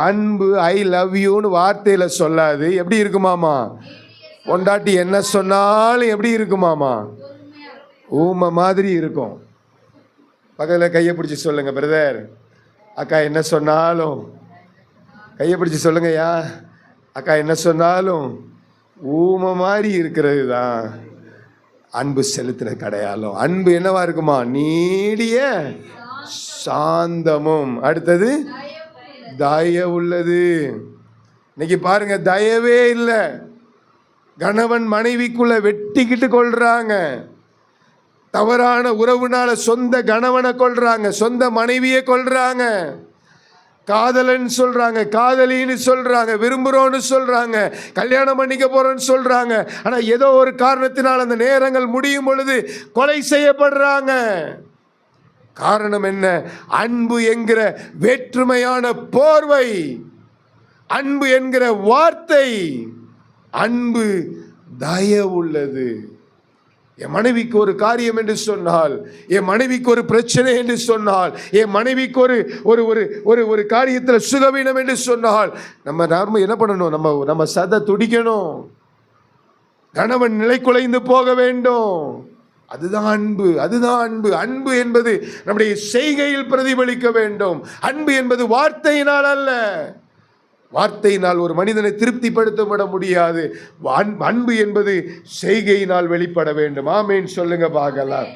அன்பு I love யூன்னு வார்த்தையில சொல்லாது. எப்படி இருக்குமாமா? பொண்டாட்டி என்ன சொன்னாலும் எப்படி இருக்குமாமா? ஊமை மாதிரி இருக்கும். பக்கத்தில் கையை பிடிச்சி சொல்லுங்க பிரதர். அக்கா என்ன சொன்னாலும் கையை பிடிச்சி சொல்லுங்கய்யா. அக்கா என்ன சொன்னாலும் ஊமை மாதிரி இருக்கிறது தான் அன்பு செலுத்தின கடையாளம். அன்பு என்னவா இருக்குமா? நீடிய சாந்தமும், அடுத்தது தயவுள்ளது. இன்னைக்கு பாருங்க, தயவே இல்லை. கணவன் மனைவிக்குள்ள வெட்டிக்கிட்டு கொள்றாங்க. தவறான உறவுனால சொந்த கணவனை கொள்றாங்க, சொந்த மனைவியை கொள்றாங்க. காதலன் சொல்றாங்க, காதலின்னு சொல்றாங்க, விரும்புறோன்னு சொல்றாங்க, கல்யாணம் பண்ணிக்க போறோன்னு சொல்றாங்க. ஆனா ஏதோ ஒரு காரணத்தினால் அந்த நேரங்கள் முடியும் பொழுது கொலை செய்யப்படுறாங்க. காரணம் என்ன? அன்பு என்கிற வேற்றுமையான போர்வை, அன்பு என்கிற வார்த்தை. அன்பு தயவுள்ளது. என் மனைவிக்கு ஒரு காரியம் என்று சொன்னால், என் மனைவிக்கு ஒரு பிரச்சனை என்று சொன்னால், என் மனைவிக்கு ஒரு ஒரு ஒரு ஒரு காரியத்தில் சுகவீனம் என்று சொன்னால், நம்ம என்ன பண்ணணும்? நம்ம சதை துடிக்கணும். கணவன் நிலை குலைந்து போக வேண்டும். அதுதான் அன்பு, அதுதான் அன்பு. அன்பு என்பது நம்முடைய செய்கையில் பிரதிபலிக்க வேண்டும். அன்பு என்பது வார்த்தையினால் அல்ல. வார்த்தையினால் ஒரு மனிதனை திருப்திப்படுத்த விட முடியாது. அன்பு என்பது செய்கையினால் வெளிப்பட வேண்டும். ஆமேன் சொல்லுங்க பார்க்கலாம்.